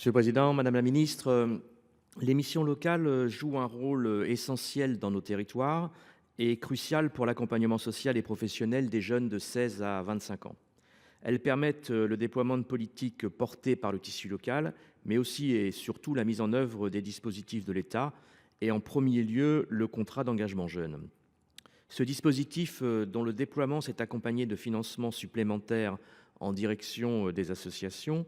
Monsieur le Président, Madame la Ministre, les missions locales jouent un rôle essentiel dans nos territoires et crucial pour l'accompagnement social et professionnel des jeunes de 16 à 25 ans. Elles permettent le déploiement de politiques portées par le tissu local, mais aussi et surtout la mise en œuvre des dispositifs de l'État et en premier lieu le contrat d'engagement jeune. Ce dispositif, dont le déploiement s'est accompagné de financements supplémentaires en direction des associations,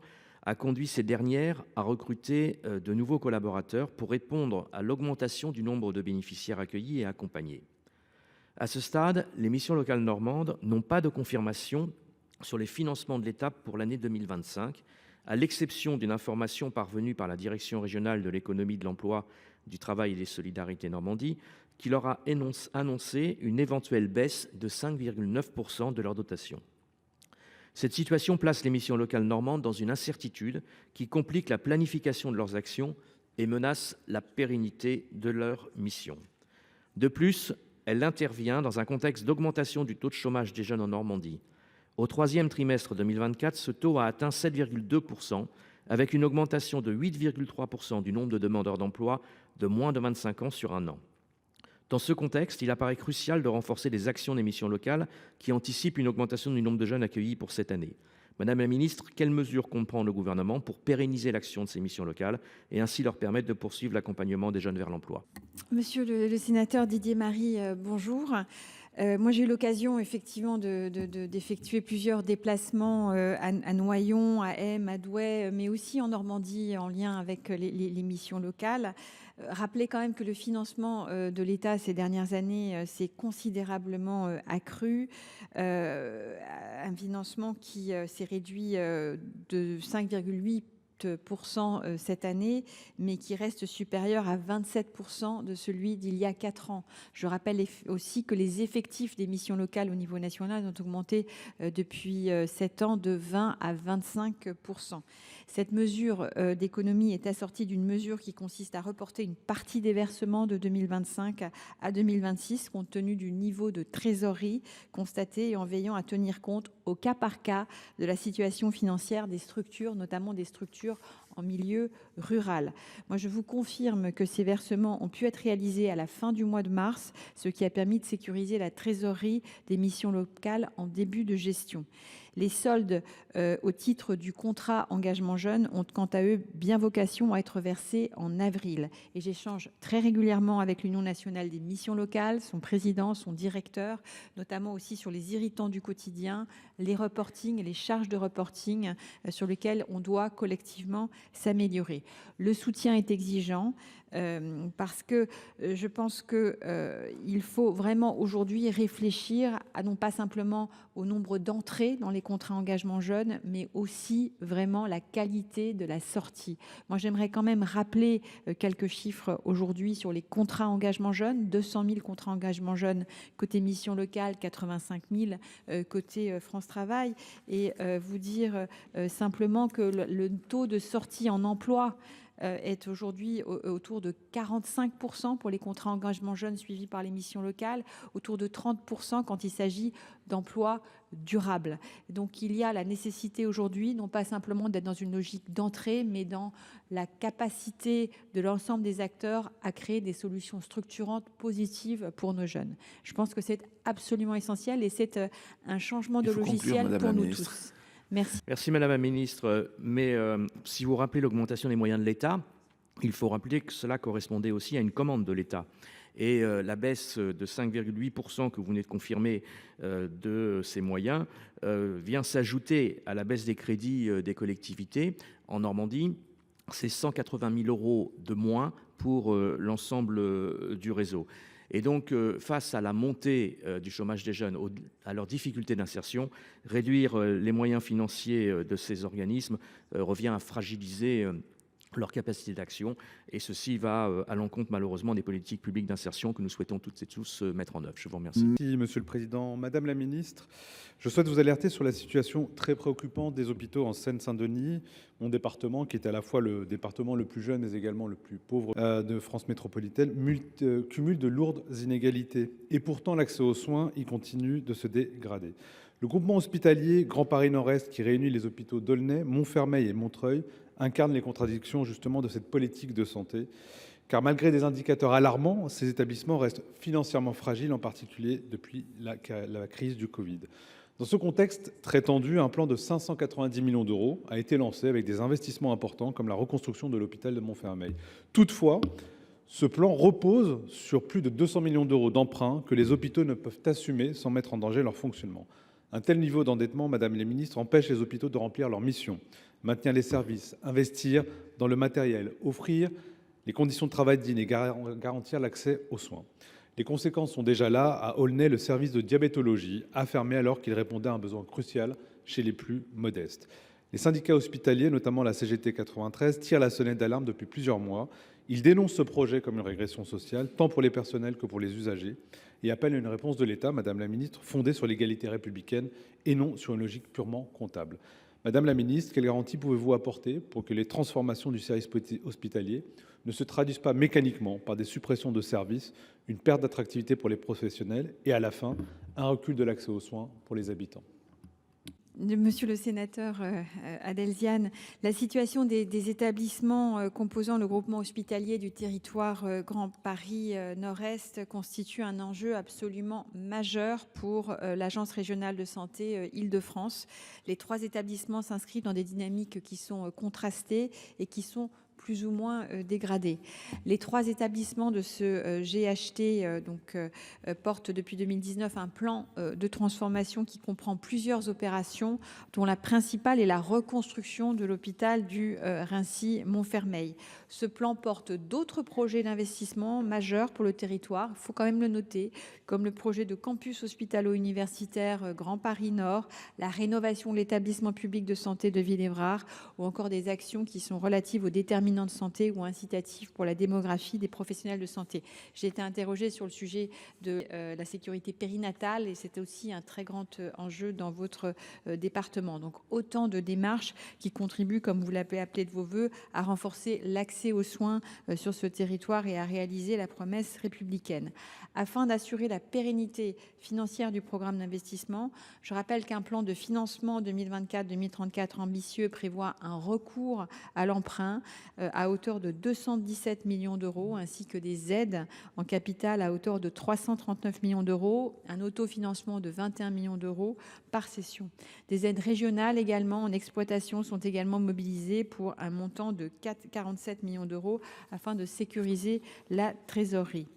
a conduit ces dernières à recruter de nouveaux collaborateurs pour répondre à l'augmentation du nombre de bénéficiaires accueillis et accompagnés. À ce stade, les missions locales normandes n'ont pas de confirmation sur les financements de l'État pour l'année 2025, à l'exception d'une information parvenue par la Direction régionale de l'économie, de l'emploi, du travail et des solidarités Normandie, qui leur a annoncé une éventuelle baisse de 5,9% de leur dotation. Cette situation place les missions locales normandes dans une incertitude qui complique la planification de leurs actions et menace la pérennité de leurs missions. De plus, elle intervient dans un contexte d'augmentation du taux de chômage des jeunes en Normandie. Au troisième trimestre 2024, ce taux a atteint 7,2%, avec une augmentation de 8,3% du nombre de demandeurs d'emploi de moins de 25 ans sur un an. Dans ce contexte, il apparaît crucial de renforcer les actions des missions locales qui anticipent une augmentation du nombre de jeunes accueillis pour cette année. Madame la ministre, quelles mesures compte prendre le gouvernement pour pérenniser l'action de ces missions locales et ainsi leur permettre de poursuivre l'accompagnement des jeunes vers l'emploi? Monsieur le sénateur Didier Marie, bonjour. Moi, j'ai eu l'occasion effectivement d'effectuer plusieurs déplacements à Noyon, à Aime, à Douai, mais aussi en Normandie en lien avec les missions locales. Rappelez quand même que le financement de l'État ces dernières années s'est considérablement accru. Un financement qui s'est réduit de 5,8% cette année, mais qui reste supérieur à 27% de celui d'il y a 4 ans. Je rappelle aussi que les effectifs des missions locales au niveau national ont augmenté depuis 7 ans de 20 à 25%. Cette mesure d'économie est assortie d'une mesure qui consiste à reporter une partie des versements de 2025 à 2026, compte tenu du niveau de trésorerie constaté et en veillant à tenir compte au cas par cas de la situation financière des structures, notamment des structures en milieu rural. Moi, je vous confirme que ces versements ont pu être réalisés à la fin du mois de mars, ce qui a permis de sécuriser la trésorerie des missions locales en début de gestion. Les soldes au titre du contrat engagement jeune ont quant à eux bien vocation à être versés en avril. Et j'échange très régulièrement avec l'Union nationale des missions locales, son président, son directeur, notamment aussi sur les irritants du quotidien, les reportings et les charges de reporting sur lesquels on doit collectivement s'améliorer. Le soutien est exigeant parce que je pense qu'il faut vraiment aujourd'hui réfléchir à non pas simplement au nombre d'entrées dans les contrats engagement jeunes, mais aussi vraiment la qualité de la sortie. Moi, j'aimerais quand même rappeler quelques chiffres aujourd'hui sur les contrats engagement jeunes. 200 000 contrats engagement jeunes côté mission locale, 85 000 côté France Travail. Et vous dire simplement que le taux de sortie en emploi est aujourd'hui autour de 45% pour les contrats engagement jeunes suivis par les missions locales, autour de 30% quand il s'agit d'emplois durables. Donc il y a la nécessité aujourd'hui, non pas simplement d'être dans une logique d'entrée, mais dans la capacité de l'ensemble des acteurs à créer des solutions structurantes positives pour nos jeunes. Je pense que c'est absolument essentiel et c'est un changement de logiciel pour nous tous. Merci. Merci Madame la Ministre. Mais si vous rappelez l'augmentation des moyens de l'État, il faut rappeler que cela correspondait aussi à une commande de l'État. Et la baisse de 5,8% que vous venez de confirmer de ces moyens vient s'ajouter à la baisse des crédits des collectivités. En Normandie, c'est 180 000 € de moins pour l'ensemble du réseau. Et donc, face à la montée du chômage des jeunes, à leurs difficultés d'insertion, réduire les moyens financiers de ces organismes revient à fragiliser leur capacité d'action. Et ceci va à l'encontre, malheureusement, des politiques publiques d'insertion que nous souhaitons toutes et tous mettre en œuvre. Je vous remercie. Merci, Monsieur le Président. Madame la Ministre, je souhaite vous alerter sur la situation très préoccupante des hôpitaux en Seine-Saint-Denis, mon département, qui est à la fois le département le plus jeune mais également le plus pauvre de France métropolitaine, cumule de lourdes inégalités. Et pourtant, l'accès aux soins, il continue de se dégrader. Le groupement hospitalier Grand Paris Nord-Est, qui réunit les hôpitaux d'Aulnay, Montfermeil et Montreuil, incarne les contradictions justement de cette politique de santé. Car malgré des indicateurs alarmants, ces établissements restent financièrement fragiles, en particulier depuis la crise du Covid. Dans ce contexte très tendu, un plan de 590 millions d'euros a été lancé avec des investissements importants comme la reconstruction de l'hôpital de Montfermeil. Toutefois, ce plan repose sur plus de 200 millions d'euros d'emprunts que les hôpitaux ne peuvent assumer sans mettre en danger leur fonctionnement. Un tel niveau d'endettement, Madame la Ministre, empêche les hôpitaux de remplir leur mission, maintenir les services, investir dans le matériel, offrir les conditions de travail dignes et garantir l'accès aux soins. Les conséquences sont déjà là. À Aulnay, le service de diabétologie a fermé alors qu'il répondait à un besoin crucial chez les plus modestes. Les syndicats hospitaliers, notamment la CGT 93, tirent la sonnette d'alarme depuis plusieurs mois. Ils dénoncent ce projet comme une régression sociale, tant pour les personnels que pour les usagers, et appellent à une réponse de l'État, Madame la Ministre, fondée sur l'égalité républicaine et non sur une logique purement comptable. Madame la Ministre, quelles garanties pouvez-vous apporter pour que les transformations du service hospitalier ne se traduisent pas mécaniquement par des suppressions de services, une perte d'attractivité pour les professionnels et à la fin, un recul de l'accès aux soins pour les habitants? Monsieur le sénateur Adelziane, la situation des établissements composant le groupement hospitalier du territoire Grand Paris Nord-Est constitue un enjeu absolument majeur pour l'Agence régionale de santé Île-de-France. Les 3 établissements s'inscrivent dans des dynamiques qui sont contrastées et qui sont plus ou moins dégradés. Les 3 établissements de ce GHT portent depuis 2019 un plan de transformation qui comprend plusieurs opérations, dont la principale est la reconstruction de l'hôpital du Raincy-Montfermeil. Ce plan porte d'autres projets d'investissement majeurs pour le territoire, il faut quand même le noter, comme le projet de campus hospitalo-universitaire Grand Paris Nord, la rénovation de l'établissement public de santé de Villévrard, ou encore des actions qui sont relatives aux déterminants de santé ou incitatifs pour la démographie des professionnels de santé. J'ai été interrogée sur le sujet de la sécurité périnatale et c'est aussi un très grand enjeu dans votre département. Donc autant de démarches qui contribuent, comme vous l'avez appelé de vos voeux, à renforcer l'accès aux soins sur ce territoire et à réaliser la promesse républicaine. Afin d'assurer la pérennité financière du programme d'investissement, je rappelle qu'un plan de financement 2024-2034 ambitieux prévoit un recours à l'emprunt à hauteur de 217 millions d'euros, ainsi que des aides en capital à hauteur de 339 millions d'euros, un autofinancement de 21 millions d'euros par session. Des aides régionales également en exploitation sont également mobilisées pour un montant de 47 millions d'euros afin de sécuriser la trésorerie.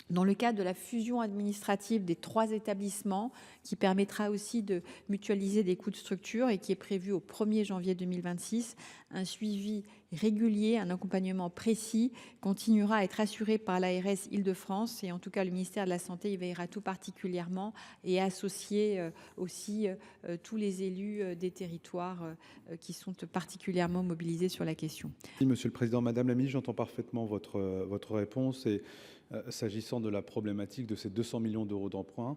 Dans le cadre de la fusion administrative des 3 établissements, qui permettra aussi de mutualiser des coûts de structure et qui est prévu au 1er janvier 2026, un suivi régulier, un accompagnement précis continuera à être assuré par l'ARS Île-de-France et en tout cas le ministère de la Santé y veillera tout particulièrement et associer aussi tous les élus des territoires qui sont particulièrement mobilisés sur la question. Merci, Monsieur le Président. Madame la Ministre, j'entends parfaitement votre réponse et s'agissant de la problématique de ces 200 millions d'euros d'emprunt,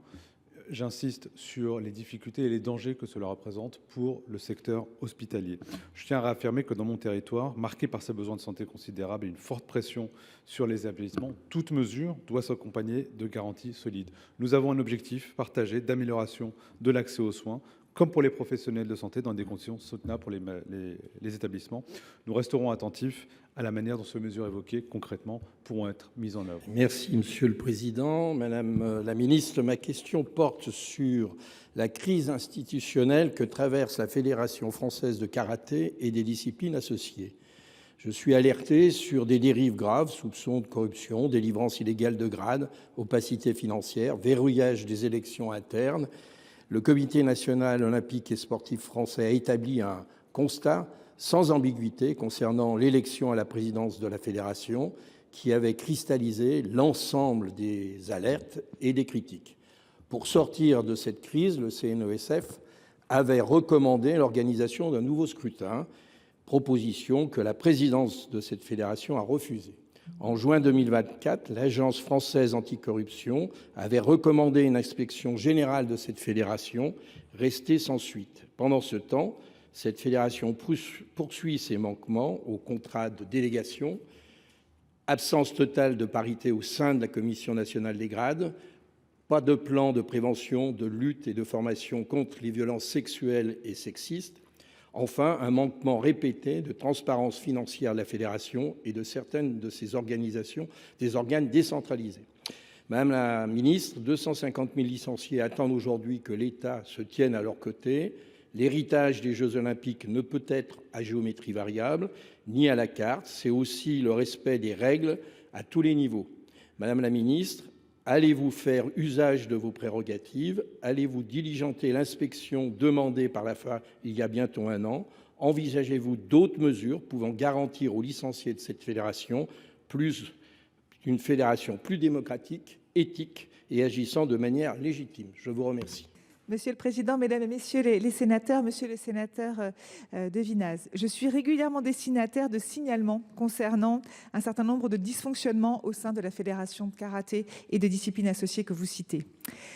j'insiste sur les difficultés et les dangers que cela représente pour le secteur hospitalier. Je tiens à réaffirmer que dans mon territoire, marqué par ses besoins de santé considérables et une forte pression sur les établissements, toute mesure doit s'accompagner de garanties solides. Nous avons un objectif partagé d'amélioration de l'accès aux soins, comme pour les professionnels de santé, dans des conditions soutenables pour les établissements. Nous resterons attentifs à la manière dont ces mesures évoquées, concrètement, pourront être mises en œuvre. Merci, Monsieur le Président. Madame la Ministre, ma question porte sur la crise institutionnelle que traverse la Fédération française de karaté et des disciplines associées. Je suis alerté sur des dérives graves, soupçons de corruption, délivrance illégale de grades, opacité financière, verrouillage des élections internes. Le Comité national olympique et sportif français a établi un constat sans ambiguïté concernant l'élection à la présidence de la fédération qui avait cristallisé l'ensemble des alertes et des critiques. Pour sortir de cette crise, le CNESF avait recommandé l'organisation d'un nouveau scrutin, proposition que la présidence de cette fédération a refusée. En juin 2024, l'Agence française anticorruption avait recommandé une inspection générale de cette fédération, restée sans suite. Pendant ce temps, cette fédération poursuit ses manquements au contrat de délégation, absence totale de parité au sein de la Commission nationale des grades, Pas de plan de prévention, de lutte et de formation contre les violences sexuelles et sexistes. Enfin, un manquement répété de transparence financière de la fédération et de certaines de ses organisations, des organes décentralisés. Madame la ministre, 250 000 licenciés attendent aujourd'hui que l'État se tienne à leur côté. L'héritage des Jeux Olympiques ne peut être à géométrie variable, ni à la carte. C'est aussi le respect des règles à tous les niveaux. Madame la ministre, allez-vous faire usage de vos prérogatives? Allez-vous diligenter l'inspection demandée par l'AFA il y a bientôt 1 an? Envisagez-vous d'autres mesures pouvant garantir aux licenciés de cette fédération une fédération plus démocratique, éthique et agissant de manière légitime? Je vous remercie. Monsieur le Président, Mesdames et Messieurs les sénateurs, Monsieur le sénateur de Vinaz, je suis régulièrement destinataire de signalements concernant un certain nombre de dysfonctionnements au sein de la Fédération de karaté et de disciplines associées que vous citez.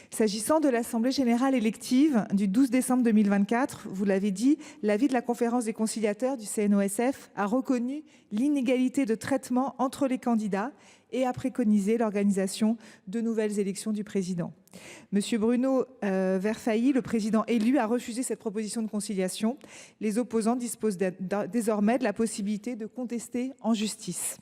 S'agissant de l'Assemblée générale élective du 12 décembre 2024, vous l'avez dit, l'avis de la conférence des conciliateurs du CNOSF a reconnu l'inégalité de traitement entre les candidats et a préconisé l'organisation de nouvelles élections du président. Monsieur Bruno Verfaillie, le président élu, a refusé cette proposition de conciliation. Les opposants disposent désormais de la possibilité de contester en justice.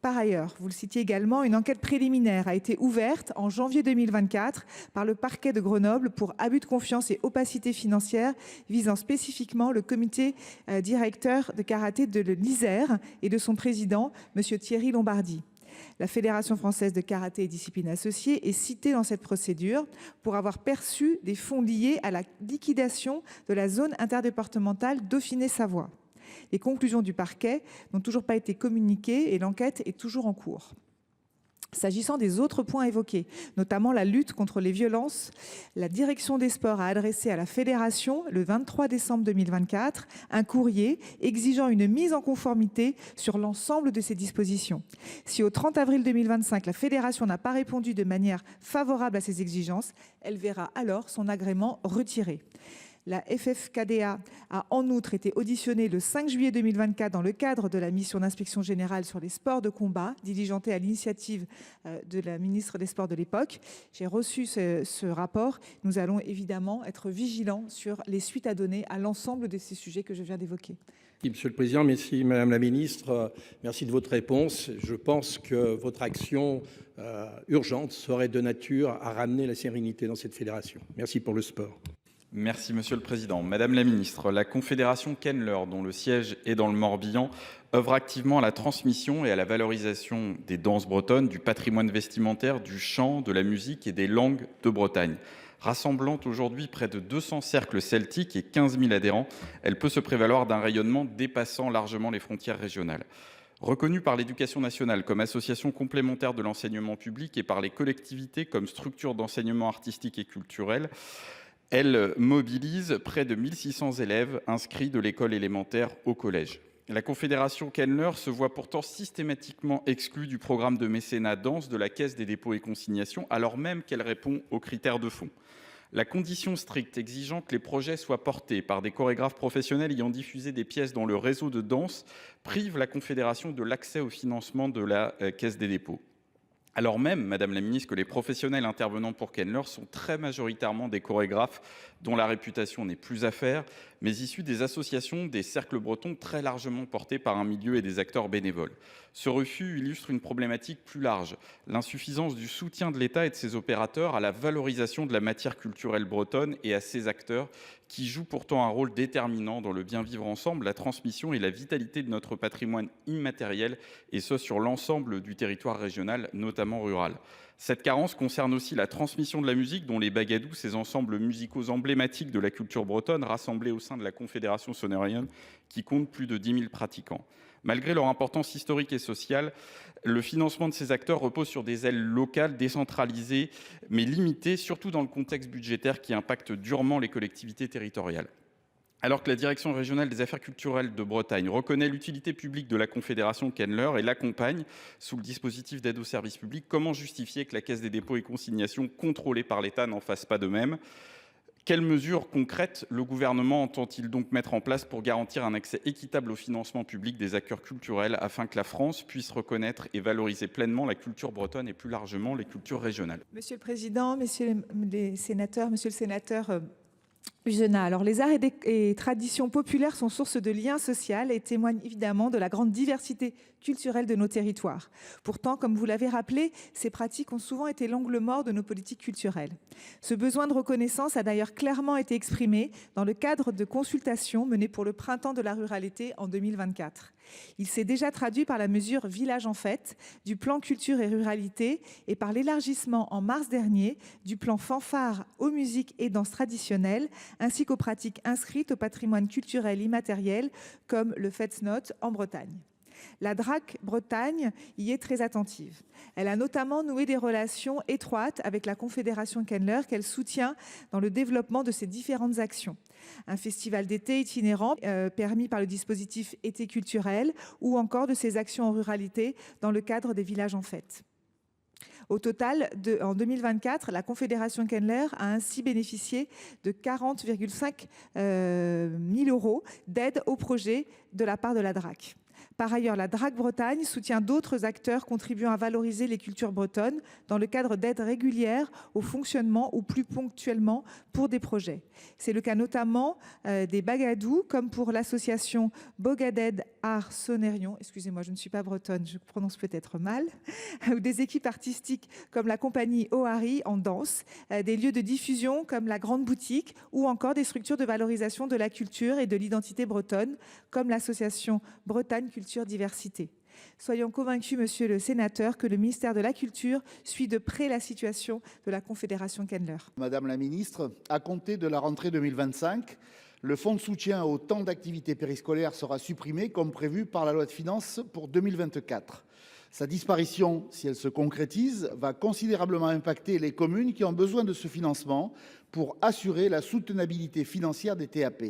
Par ailleurs, vous le citiez également, une enquête préliminaire a été ouverte en janvier 2024 par le parquet de Grenoble pour abus de confiance et opacité financière visant spécifiquement le comité directeur de karaté de l'Isère et de son président, monsieur Thierry Lombardi. La Fédération française de karaté et disciplines associées est citée dans cette procédure pour avoir perçu des fonds liés à la liquidation de la zone interdépartementale Dauphiné-Savoie. Les conclusions du parquet n'ont toujours pas été communiquées et l'enquête est toujours en cours. S'agissant des autres points évoqués, notamment la lutte contre les violences, la direction des sports a adressé à la Fédération, le 23 décembre 2024, un courrier exigeant une mise en conformité sur l'ensemble de ces dispositions. Si au 30 avril 2025, la Fédération n'a pas répondu de manière favorable à ces exigences, elle verra alors son agrément retiré. La FFKDA a en outre été auditionnée le 5 juillet 2024 dans le cadre de la mission d'inspection générale sur les sports de combat, diligentée à l'initiative de la ministre des Sports de l'époque. J'ai reçu ce rapport. Nous allons évidemment être vigilants sur les suites à donner à l'ensemble de ces sujets que je viens d'évoquer. Monsieur le Président, merci Madame la Ministre, merci de votre réponse. Je pense que votre action urgente serait de nature à ramener la sérénité dans cette fédération. Merci pour le sport. Merci Monsieur le Président. Madame la Ministre, la Confédération Kenler, dont le siège est dans le Morbihan, œuvre activement à la transmission et à la valorisation des danses bretonnes, du patrimoine vestimentaire, du chant, de la musique et des langues de Bretagne. Rassemblant aujourd'hui près de 200 cercles celtiques et 15 000 adhérents, elle peut se prévaloir d'un rayonnement dépassant largement les frontières régionales. Reconnue par l'Éducation nationale comme association complémentaire de l'enseignement public et par les collectivités comme structure d'enseignement artistique et culturel, elle mobilise près de 1600 élèves inscrits de l'école élémentaire au collège. La Confédération Kenler se voit pourtant systématiquement exclue du programme de mécénat danse de la Caisse des dépôts et consignations, alors même qu'elle répond aux critères de fond. La condition stricte exigeant que les projets soient portés par des chorégraphes professionnels ayant diffusé des pièces dans le réseau de danse prive la Confédération de l'accès au financement de la Caisse des dépôts. Alors même, Madame la Ministre, que les professionnels intervenant pour Kenler sont très majoritairement des chorégraphes dont la réputation n'est plus à faire, mais issus des associations, des cercles bretons très largement portés par un milieu et des acteurs bénévoles. Ce refus illustre une problématique plus large, l'insuffisance du soutien de l'État et de ses opérateurs à la valorisation de la matière culturelle bretonne et à ses acteurs qui jouent pourtant un rôle déterminant dans le bien vivre ensemble, la transmission et la vitalité de notre patrimoine immatériel, et ce sur l'ensemble du territoire régional, notamment rural. Cette carence concerne aussi la transmission de la musique, dont les bagadous, ces ensembles musicaux emblématiques de la culture bretonne, rassemblés au sein de la Confédération sonérienne, qui compte plus de 10 000 pratiquants. Malgré leur importance historique et sociale, le financement de ces acteurs repose sur des ailes locales décentralisées, mais limitées, surtout dans le contexte budgétaire qui impacte durement les collectivités territoriales. Alors que la Direction régionale des affaires culturelles de Bretagne reconnaît l'utilité publique de la Confédération Kenler et l'accompagne sous le dispositif d'aide au service public, comment justifier que la Caisse des dépôts et consignations, contrôlée par l'État, n'en fasse pas de même ? Quelles mesures concrètes le Gouvernement entend-il donc mettre en place pour garantir un accès équitable au financement public des acteurs culturels afin que la France puisse reconnaître et valoriser pleinement la culture bretonne et plus largement les cultures régionales? Monsieur le Président, messieurs les sénateurs, monsieur le sénateur Uzenat, alors les arts et traditions populaires sont source de liens sociaux et témoignent évidemment de la grande diversité culturelle de nos territoires. Pourtant, comme vous l'avez rappelé, ces pratiques ont souvent été l'angle mort de nos politiques culturelles. Ce besoin de reconnaissance a d'ailleurs clairement été exprimé dans le cadre de consultations menées pour le printemps de la ruralité en 2024. Il s'est déjà traduit par la mesure Village en fête du plan culture et ruralité et par l'élargissement en mars dernier du plan fanfare aux musiques et danses traditionnelles ainsi qu'aux pratiques inscrites au patrimoine culturel immatériel comme le Fetsnot en Bretagne. La DRAC Bretagne y est très attentive. Elle a notamment noué des relations étroites avec la Confédération Kenler qu'elle soutient dans le développement de ces différentes actions. Un festival d'été itinérant permis par le dispositif Été culturel ou encore de ces actions en ruralité dans le cadre des villages en fête. Au total, en 2024, la Confédération Kenler a ainsi bénéficié de 40,5 000 € d'aide au projet de la part de la DRAC. Par ailleurs, la DRAC Bretagne soutient d'autres acteurs contribuant à valoriser les cultures bretonnes dans le cadre d'aides régulières au fonctionnement ou plus ponctuellement pour des projets. C'est le cas notamment des Bagadous, comme pour l'association Bogaded Art Sonerion, excusez-moi, je ne suis pas bretonne, je prononce peut-être mal, ou des équipes artistiques comme la compagnie Ohari en danse, des lieux de diffusion comme la Grande Boutique ou encore des structures de valorisation de la culture et de l'identité bretonne comme l'association Bretagne Culture Diversité. Soyons convaincus, monsieur le sénateur, que le ministère de la Culture suit de près la situation de la Confédération Kenler. Madame la ministre, à compter de la rentrée 2025, le fonds de soutien au temps d'activité périscolaire sera supprimé comme prévu par la loi de finances pour 2024. Sa disparition, si elle se concrétise, va considérablement impacter les communes qui ont besoin de ce financement pour assurer la soutenabilité financière des TAP.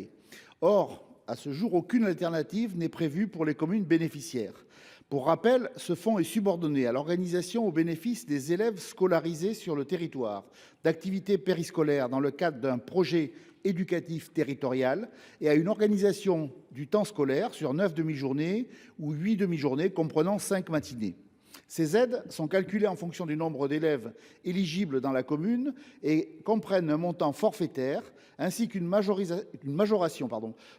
Or, à ce jour, aucune alternative n'est prévue pour les communes bénéficiaires. Pour rappel, ce fonds est subordonné à l'organisation au bénéfice des élèves scolarisés sur le territoire d'activités périscolaires dans le cadre d'un projet éducatif territorial et à une organisation du temps scolaire sur 9 demi-journées ou 8 demi-journées comprenant 5 matinées. Ces aides sont calculées en fonction du nombre d'élèves éligibles dans la commune et comprennent un montant forfaitaire ainsi qu'une majoration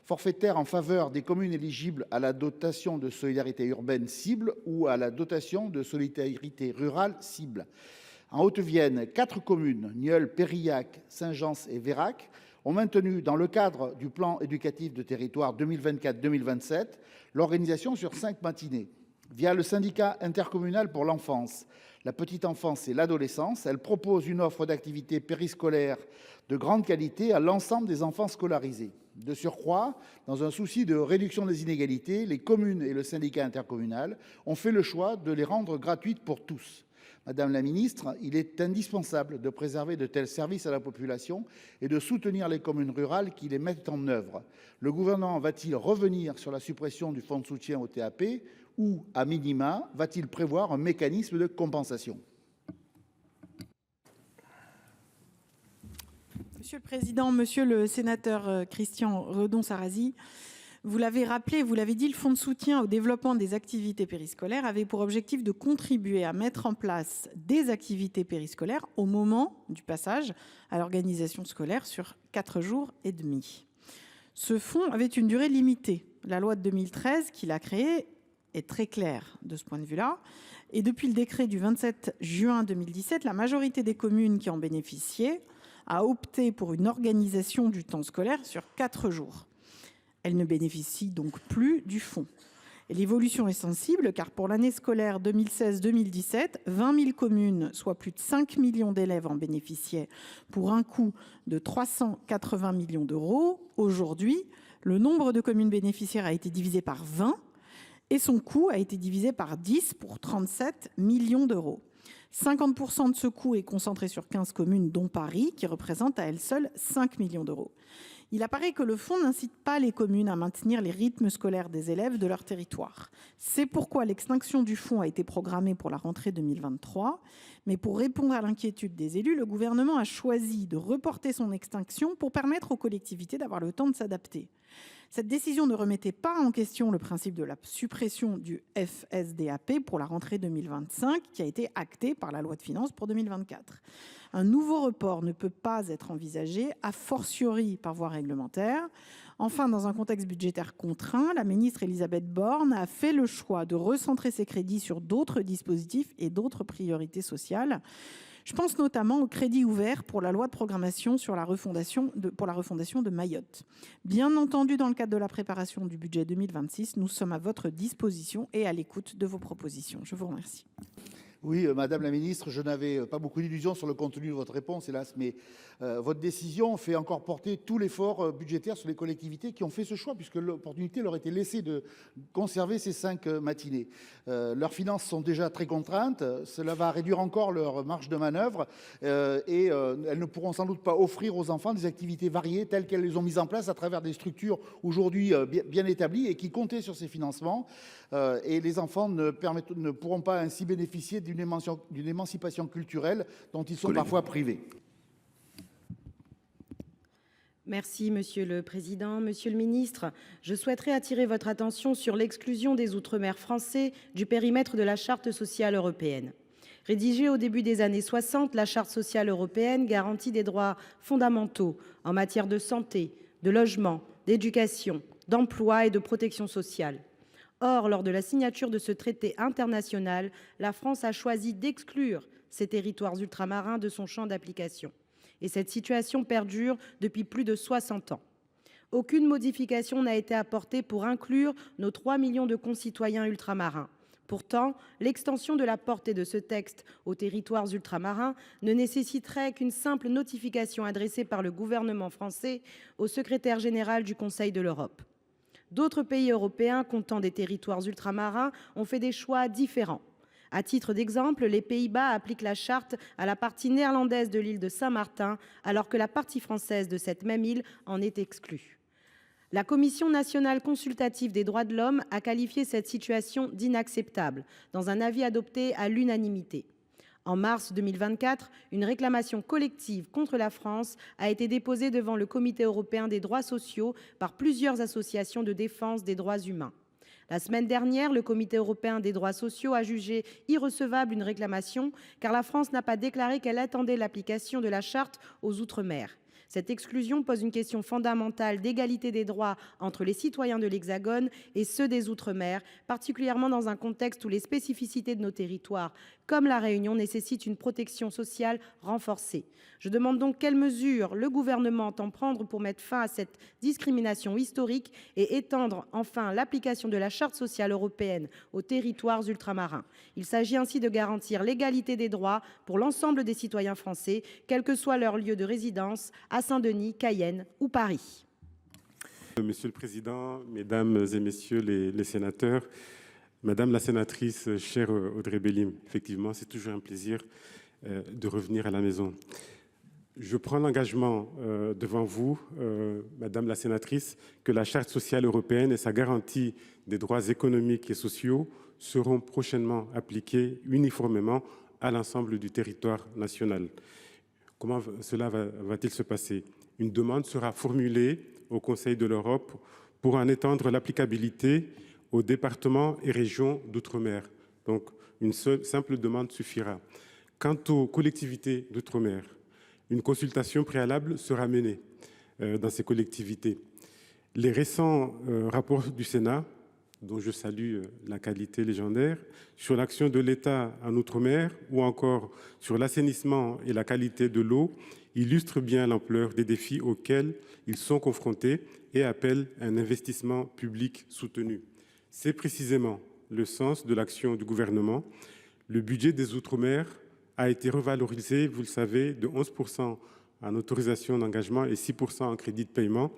forfaitaire en faveur des communes éligibles à la dotation de solidarité urbaine cible ou à la dotation de solidarité rurale cible. En Haute-Vienne, 4 communes, Nieul, Périllac, Saint-Gence et Vérac, ont maintenu, dans le cadre du plan éducatif de territoire 2024-2027, l'organisation sur 5 matinées. Via le syndicat intercommunal pour l'enfance, la petite enfance et l'adolescence, elle propose une offre d'activités périscolaires de grande qualité à l'ensemble des enfants scolarisés. De surcroît, dans un souci de réduction des inégalités, les communes et le syndicat intercommunal ont fait le choix de les rendre gratuites pour tous. Madame la ministre, il est indispensable de préserver de tels services à la population et de soutenir les communes rurales qui les mettent en œuvre. Le Gouvernement va-t-il revenir sur la suppression du fonds de soutien au TAP ou, à minima, va-t-il prévoir un mécanisme de compensation ? Monsieur le Président, Monsieur le sénateur Christian Redon-Sarrazy, vous l'avez rappelé, vous l'avez dit, le fonds de soutien au développement des activités périscolaires avait pour objectif de contribuer à mettre en place des activités périscolaires au moment du passage à l'organisation scolaire sur 4 jours et demi. Ce fonds avait une durée limitée. La loi de 2013 qui l'a créé est très claire de ce point de vue-là. Et depuis le décret du 27 juin 2017, la majorité des communes qui en bénéficiaient a opté pour une organisation du temps scolaire sur 4 jours. Elle ne bénéficie donc plus du fonds. Et l'évolution est sensible car pour l'année scolaire 2016-2017, 20 000 communes, soit plus de 5 millions d'élèves en bénéficiaient pour un coût de 380 millions d'euros. Aujourd'hui, le nombre de communes bénéficiaires a été divisé par 20 et son coût a été divisé par 10 pour 37 millions d'euros. 50% de ce coût est concentré sur 15 communes, dont Paris, qui représente à elle seule 5 millions d'euros. Il apparaît que le fonds n'incite pas les communes à maintenir les rythmes scolaires des élèves de leur territoire. C'est pourquoi l'extinction du fonds a été programmée pour la rentrée 2023. Mais pour répondre à l'inquiétude des élus, le gouvernement a choisi de reporter son extinction pour permettre aux collectivités d'avoir le temps de s'adapter. Cette décision ne remettait pas en question le principe de la suppression du FSDAP pour la rentrée 2025 qui a été acté par la loi de finances pour 2024. Un nouveau report ne peut pas être envisagé, a fortiori par voie réglementaire. Enfin, dans un contexte budgétaire contraint, la ministre Elisabeth Borne a fait le choix de recentrer ses crédits sur d'autres dispositifs et d'autres priorités sociales. Je pense notamment aux crédits ouverts pour la loi de programmation pour la refondation de Mayotte. Bien entendu, dans le cadre de la préparation du budget 2026, nous sommes à votre disposition et à l'écoute de vos propositions. Je vous remercie. Oui, Madame la Ministre, je n'avais pas beaucoup d'illusions sur le contenu de votre réponse, hélas, mais votre décision fait encore porter tout l'effort budgétaire sur les collectivités qui ont fait ce choix, puisque l'opportunité leur était laissée de conserver ces 5 matinées. Leurs finances sont déjà très contraintes, cela va réduire encore leur marge de manœuvre et elles ne pourront sans doute pas offrir aux enfants des activités variées telles qu'elles les ont mises en place à travers des structures aujourd'hui bien établies et qui comptaient sur ces financements. Et les enfants ne pourront pas ainsi bénéficier d'une émancipation culturelle dont ils sont parfois privés. Merci, Monsieur le Président. Monsieur le Ministre, je souhaiterais attirer votre attention sur l'exclusion des Outre-mer français du périmètre de la Charte sociale européenne. Rédigée au début des années 60, la Charte sociale européenne garantit des droits fondamentaux en matière de santé, de logement, d'éducation, d'emploi et de protection sociale. Or, lors de la signature de ce traité international, la France a choisi d'exclure ces territoires ultramarins de son champ d'application. Et cette situation perdure depuis plus de 60 ans. Aucune modification n'a été apportée pour inclure nos 3 millions de concitoyens ultramarins. Pourtant, l'extension de la portée de ce texte aux territoires ultramarins ne nécessiterait qu'une simple notification adressée par le gouvernement français au secrétaire général du Conseil de l'Europe. D'autres pays européens comptant des territoires ultramarins ont fait des choix différents. À titre d'exemple, les Pays-Bas appliquent la charte à la partie néerlandaise de l'île de Saint-Martin, alors que la partie française de cette même île en est exclue. La Commission nationale consultative des droits de l'homme a qualifié cette situation d'inacceptable dans un avis adopté à l'unanimité. En mars 2024, une réclamation collective contre la France a été déposée devant le Comité européen des droits sociaux par plusieurs associations de défense des droits humains. La semaine dernière, le Comité européen des droits sociaux a jugé irrecevable une réclamation car la France n'a pas déclaré qu'elle attendait l'application de la charte aux Outre-mer. Cette exclusion pose une question fondamentale d'égalité des droits entre les citoyens de l'Hexagone et ceux des Outre-mer, particulièrement dans un contexte où les spécificités de nos territoires, comme la Réunion, nécessitent une protection sociale renforcée. Je demande donc quelles mesures le Gouvernement entend prendre pour mettre fin à cette discrimination historique et étendre enfin l'application de la Charte sociale européenne aux territoires ultramarins. Il s'agit ainsi de garantir l'égalité des droits pour l'ensemble des citoyens français, quel que soit leur lieu de résidence, à Saint-Denis, Cayenne ou Paris. Monsieur le Président, Mesdames et Messieurs les sénateurs, Madame la sénatrice, chère Audrey Bélim, effectivement, c'est toujours un plaisir de revenir à la maison. Je prends l'engagement devant vous, Madame la sénatrice, que la Charte sociale européenne et sa garantie des droits économiques et sociaux seront prochainement appliquées uniformément à l'ensemble du territoire national. Comment cela va-t-il se passer? Une demande sera formulée au Conseil de l'Europe pour en étendre l'applicabilité aux départements et régions d'outre-mer. Donc, une simple demande suffira. Quant aux collectivités d'outre-mer, une consultation préalable sera menée dans ces collectivités. Les récents rapports du Sénat, dont je salue la qualité légendaire, sur l'action de l'État en outre-mer ou encore sur l'assainissement et la qualité de l'eau, illustrent bien l'ampleur des défis auxquels ils sont confrontés et appellent un investissement public soutenu. C'est précisément le sens de l'action du gouvernement. Le budget des Outre-mer a été revalorisé, vous le savez, de 11% en autorisation d'engagement et 6% en crédit de paiement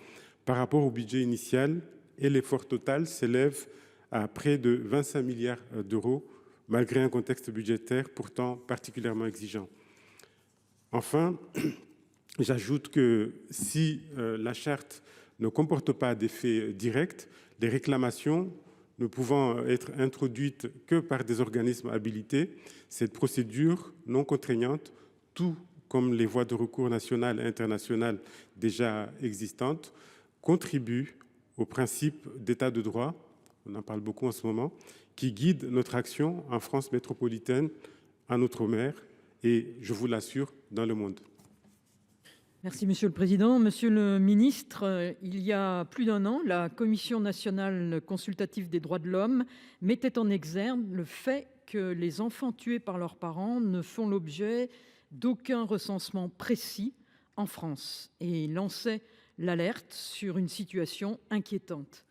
par rapport au budget initial, et l'effort total s'élève à près de 25 milliards d'euros, malgré un contexte budgétaire pourtant particulièrement exigeant. Enfin, J'ajoute que si la charte ne comporte pas d'effet direct, les réclamations ne pouvant être introduites que par des organismes habilités, cette procédure non contraignante, tout comme les voies de recours nationales et internationales déjà existantes, contribue au principe d'état de droit, on en parle beaucoup en ce moment, qui guide notre action en France métropolitaine, en Outre-mer et, je vous l'assure, dans le monde. Merci Monsieur le Président. Monsieur le Ministre, il y a plus d'un an, la Commission nationale consultative des droits de l'homme mettait en exergue le fait que les enfants tués par leurs parents ne font l'objet d'aucun recensement précis en France et lançait l'alerte sur une situation inquiétante.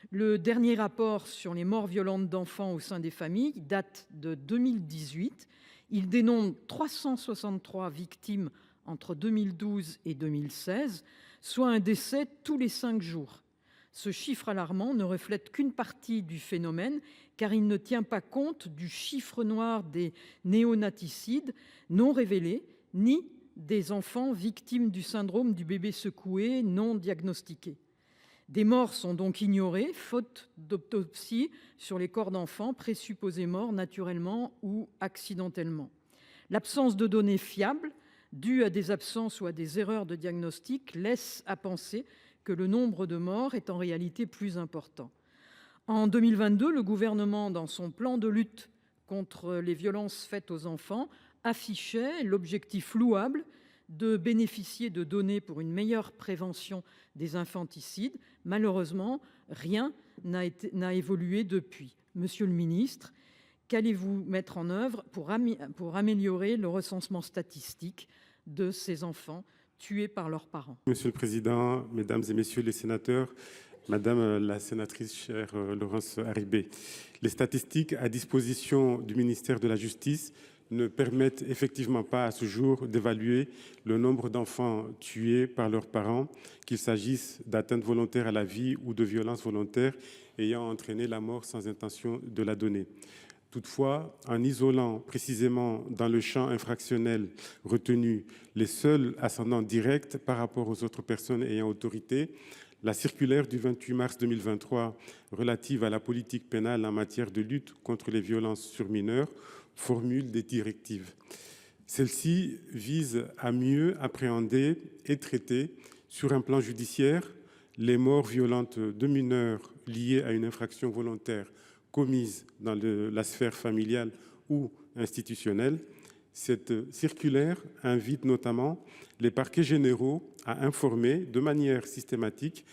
Le dernier rapport sur les morts violentes d'enfants au sein des familles date de 2018. Il dénombre 363 victimes entre 2012 et 2016, soit un décès tous les 5 jours. Ce chiffre alarmant ne reflète qu'une partie du phénomène, car il ne tient pas compte du chiffre noir des néonaticides non révélés, ni des enfants victimes du syndrome du bébé secoué non diagnostiqué. Des morts sont donc ignorées, faute d'autopsie sur les corps d'enfants présupposés morts naturellement ou accidentellement. L'absence de données fiables, due à des absences ou à des erreurs de diagnostic, laisse à penser que le nombre de morts est en réalité plus important. En 2022, le gouvernement, dans son plan de lutte contre les violences faites aux enfants, affichait l'objectif louable de bénéficier de données pour une meilleure prévention des infanticides. Malheureusement, rien n'a évolué depuis. Monsieur le ministre, qu'allez-vous mettre en œuvre pour améliorer le recensement statistique de ces enfants tués par leurs parents? Monsieur le Président, Mesdames et Messieurs les sénateurs, Madame la sénatrice chère Laurence Harribey, les statistiques à disposition du ministère de la Justice ne permettent effectivement pas à ce jour d'évaluer le nombre d'enfants tués par leurs parents, qu'il s'agisse d'atteintes volontaires à la vie ou de violences volontaires ayant entraîné la mort sans intention de la donner. Toutefois, en isolant précisément dans le champ infractionnel retenu les seuls ascendants directs par rapport aux autres personnes ayant autorité, la circulaire du 28 mars 2023 relative à la politique pénale en matière de lutte contre les violences sur mineurs formule des directives. Celle-ci vise à mieux appréhender et traiter sur un plan judiciaire les morts violentes de mineurs liées à une infraction volontaire commise dans la sphère familiale ou institutionnelle. Cette circulaire invite notamment les parquets généraux à informer de manière systématique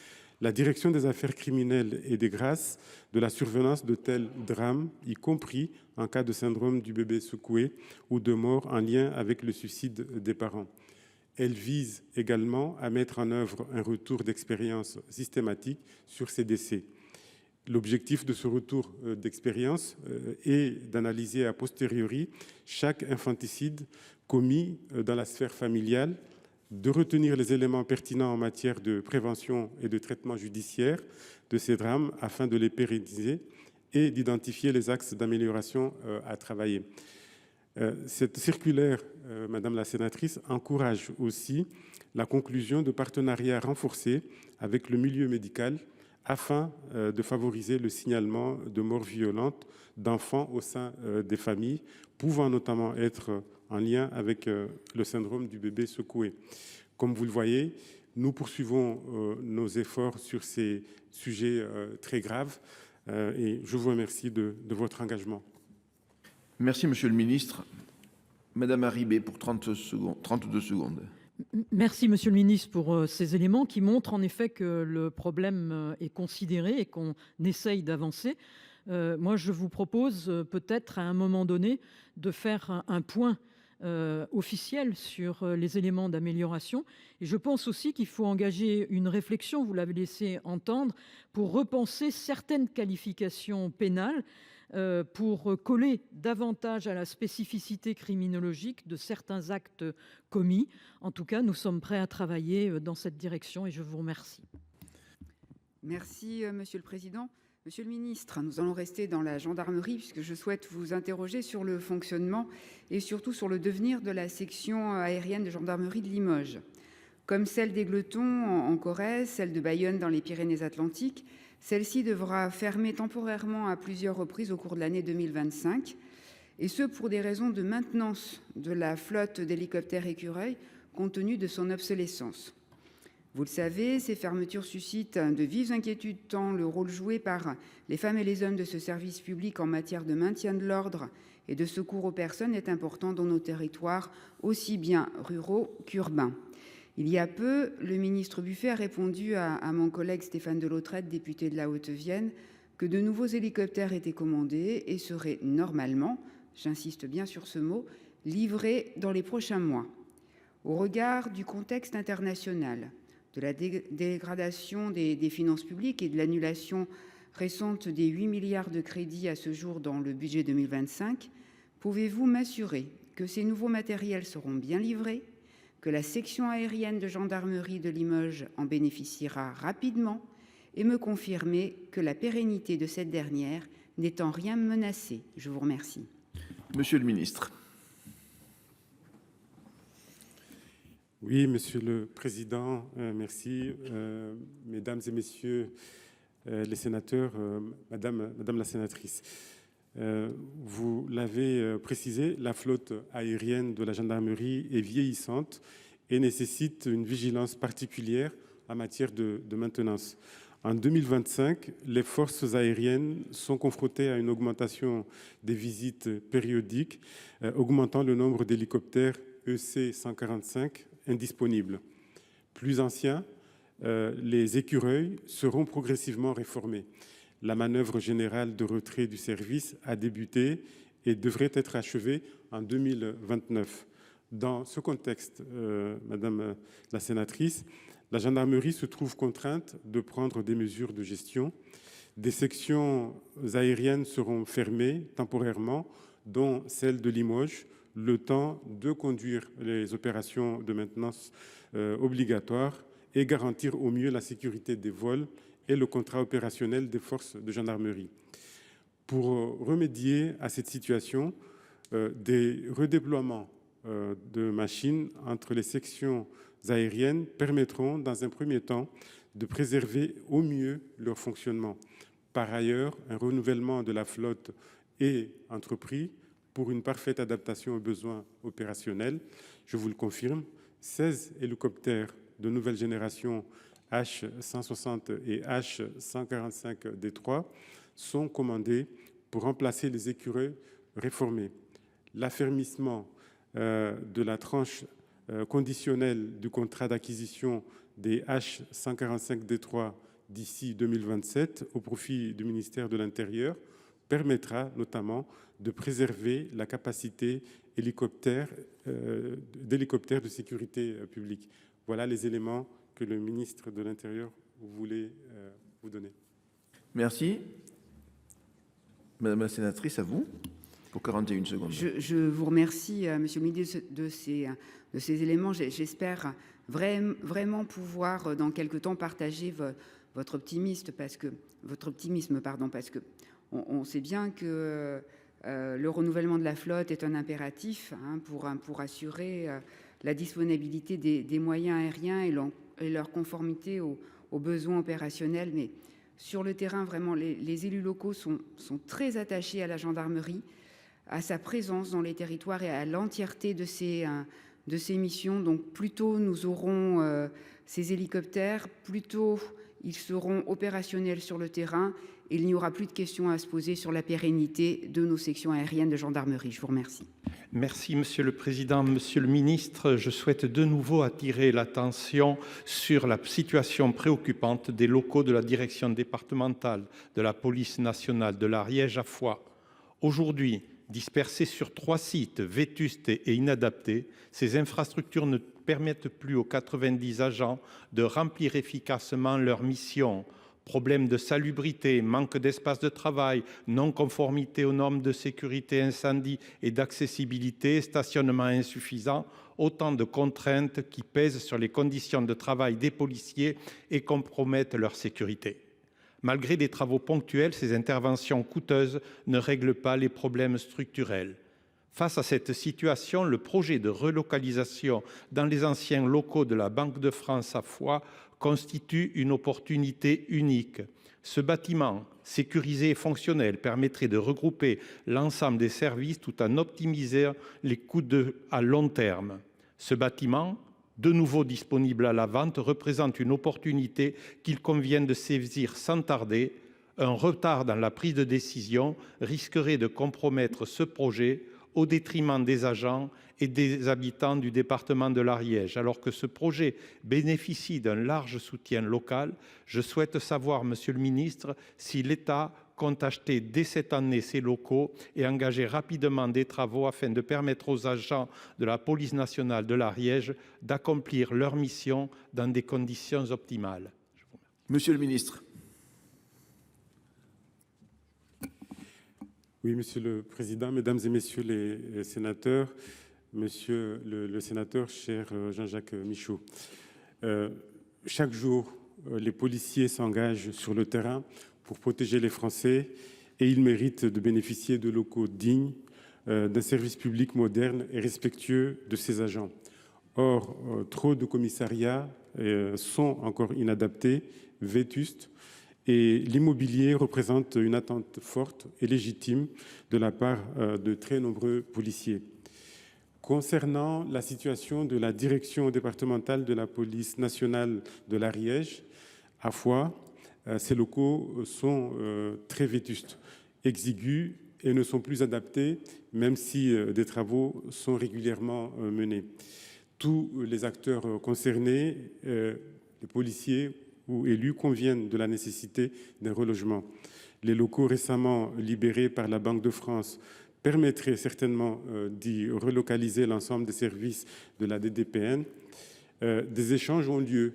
la direction des affaires criminelles et des grâces de la survenance de tels drames, y compris en cas de syndrome du bébé secoué ou de mort en lien avec le suicide des parents. Elle vise également à mettre en œuvre un retour d'expérience systématique sur ces décès. L'objectif de ce retour d'expérience est d'analyser a posteriori chaque infanticide commis dans la sphère familiale, de retenir les éléments pertinents en matière de prévention et de traitement judiciaire de ces drames afin de les pérenniser et d'identifier les axes d'amélioration à travailler. Cette circulaire, Madame la sénatrice, encourage aussi la conclusion de partenariats renforcés avec le milieu médical afin de favoriser le signalement de morts violentes d'enfants au sein des familles, pouvant notamment être en lien avec le syndrome du bébé secoué. Comme vous le voyez, nous poursuivons nos efforts sur ces sujets très graves et je vous remercie de votre engagement. Merci, Monsieur le Ministre. Madame Harribey, pour 32 secondes. Merci, Monsieur le Ministre, pour ces éléments qui montrent en effet que le problème est considéré et qu'on essaye d'avancer. Moi, je vous propose peut-être à un moment donné de faire un point officiel sur les éléments d'amélioration. Et je pense aussi qu'il faut engager une réflexion, vous l'avez laissé entendre, pour repenser certaines qualifications pénales pour coller davantage à la spécificité criminologique de certains actes commis. En tout cas, nous sommes prêts à travailler dans cette direction et je vous remercie. Merci, Monsieur le Président. Monsieur le ministre, nous allons rester dans la gendarmerie puisque je souhaite vous interroger sur le fonctionnement et surtout sur le devenir de la section aérienne de gendarmerie de Limoges. Comme celle d'Égletons en Corrèze, celle de Bayonne dans les Pyrénées-Atlantiques, celle-ci devra fermer temporairement à plusieurs reprises au cours de l'année 2025, et ce pour des raisons de maintenance de la flotte d'hélicoptères Écureuil compte tenu de son obsolescence. Vous le savez, ces fermetures suscitent de vives inquiétudes tant le rôle joué par les femmes et les hommes de ce service public en matière de maintien de l'ordre et de secours aux personnes est important dans nos territoires, aussi bien ruraux qu'urbains. Il y a peu, le ministre Buffet a répondu à mon collègue Stéphane Delautrette, député de la Haute-Vienne, que de nouveaux hélicoptères étaient commandés et seraient normalement, j'insiste bien sur ce mot, livrés dans les prochains mois. Au regard du contexte international, de la dégradation des finances publiques et de l'annulation récente des 8 milliards de crédits à ce jour dans le budget 2025, pouvez-vous m'assurer que ces nouveaux matériels seront bien livrés, que la section aérienne de gendarmerie de Limoges en bénéficiera rapidement et me confirmer que la pérennité de cette dernière n'est en rien menacée? Je vous remercie. Monsieur le ministre. Oui, Monsieur le Président, merci. Mesdames et Messieurs les sénateurs, Madame la sénatrice, vous l'avez précisé, la flotte aérienne de la gendarmerie est vieillissante et nécessite une vigilance particulière en matière de maintenance. En 2025, les forces aériennes sont confrontées à une augmentation des visites périodiques, augmentant le nombre d'hélicoptères EC-145 indisponibles. Plus anciens, les Écureuils seront progressivement réformés. La manœuvre générale de retrait du service a débuté et devrait être achevée en 2029. Dans ce contexte, Madame la sénatrice, la gendarmerie se trouve contrainte de prendre des mesures de gestion. Des sections aériennes seront fermées temporairement, dont celle de Limoges, le temps de conduire les opérations de maintenance obligatoires et garantir au mieux la sécurité des vols et le contrat opérationnel des forces de gendarmerie. Pour remédier à cette situation, des redéploiements de machines entre les sections aériennes permettront, dans un premier temps, de préserver au mieux leur fonctionnement. Par ailleurs, un renouvellement de la flotte est entrepris pour une parfaite adaptation aux besoins opérationnels. Je vous le confirme, 16 hélicoptères de nouvelle génération H160 et H145D3 sont commandés pour remplacer les Écureuils réformés. L'affermissement de la tranche conditionnelle du contrat d'acquisition des H145D3 d'ici 2027 au profit du ministère de l'Intérieur permettra notamment de préserver la capacité d'hélicoptères de sécurité publique. Voilà les éléments que le ministre de l'Intérieur voulait vous donner. Merci. Madame la sénatrice, à vous, pour 41 secondes. Je vous remercie, Monsieur le ministre, de ces éléments. J'espère vraiment pouvoir, dans quelque temps, partager votre optimisme, parce que on sait bien que le renouvellement de la flotte est un impératif pour assurer la disponibilité des moyens aériens et leur conformité aux besoins opérationnels. Mais sur le terrain, vraiment, les élus locaux sont très attachés à la gendarmerie, à sa présence dans les territoires et à l'entièreté de ces missions. Donc plus tôt nous aurons ces hélicoptères, plus tôt ils seront opérationnels sur le terrain et il n'y aura plus de questions à se poser sur la pérennité de nos sections aériennes de gendarmerie. Je vous remercie. Merci, Monsieur le Président. Monsieur le Ministre, je souhaite de nouveau attirer l'attention sur la situation préoccupante des locaux de la direction départementale de la police nationale de l'Ariège à Foix. Aujourd'hui, dispersées sur 3 sites vétustes et inadaptés, ces infrastructures ne permettent plus aux 90 agents de remplir efficacement leur mission. Problèmes de salubrité, manque d'espace de travail, non-conformité aux normes de sécurité incendie et d'accessibilité, stationnement insuffisant, autant de contraintes qui pèsent sur les conditions de travail des policiers et compromettent leur sécurité. Malgré des travaux ponctuels, ces interventions coûteuses ne règlent pas les problèmes structurels. Face à cette situation, le projet de relocalisation dans les anciens locaux de la Banque de France à Foix constitue une opportunité unique. Ce bâtiment, sécurisé et fonctionnel, permettrait de regrouper l'ensemble des services tout en optimisant les coûts à long terme. Ce bâtiment, de nouveau disponible à la vente, représente une opportunité qu'il convient de saisir sans tarder. Un retard dans la prise de décision risquerait de compromettre ce projet au détriment des agents et des habitants du département de l'Ariège. Alors que ce projet bénéficie d'un large soutien local, je souhaite savoir, Monsieur le ministre, si l'État compte acheter dès cette année ces locaux et engager rapidement des travaux afin de permettre aux agents de la police nationale de l'Ariège d'accomplir leur mission dans des conditions optimales. Monsieur le ministre. Oui, Monsieur le Président, Mesdames et Messieurs les sénateurs, Monsieur le sénateur, cher Jean-Jacques Michau, chaque jour, les policiers s'engagent sur le terrain pour protéger les Français et ils méritent de bénéficier de locaux dignes, d'un service public moderne et respectueux de ses agents. Or, trop de commissariats sont encore inadaptés, vétustes, et l'immobilier représente une attente forte et légitime de la part de très nombreux policiers. Concernant la situation de la direction départementale de la police nationale de l'Ariège, à Foix, ces locaux sont très vétustes, exigus et ne sont plus adaptés, même si des travaux sont régulièrement menés. Tous les acteurs concernés, les policiers ou élus, conviennent de la nécessité d'un relogement. Les locaux récemment libérés par la Banque de France permettraient certainement d'y relocaliser l'ensemble des services de la DDPN. Des échanges ont lieu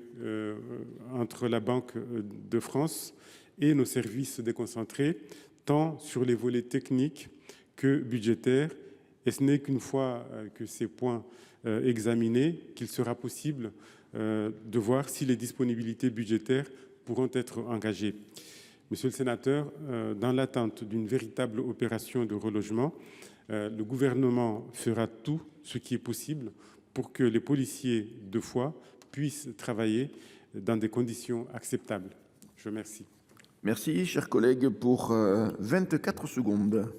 entre la Banque de France et nos services déconcentrés, tant sur les volets techniques que budgétaires. Et ce n'est qu'une fois que ces points examinés qu'il sera possible de voir si les disponibilités budgétaires pourront être engagées. Monsieur le sénateur, dans l'attente d'une véritable opération de relogement, le gouvernement fera tout ce qui est possible pour que les policiers de Foix puissent travailler dans des conditions acceptables. Je vous remercie. Merci, cher collègue, pour 24 secondes.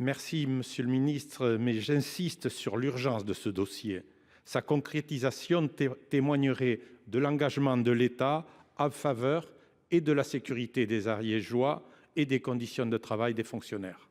Merci, Monsieur le ministre, mais j'insiste sur l'urgence de ce dossier. Sa concrétisation témoignerait de l'engagement de l'État en faveur et de la sécurité des Ariégeois et des conditions de travail des fonctionnaires.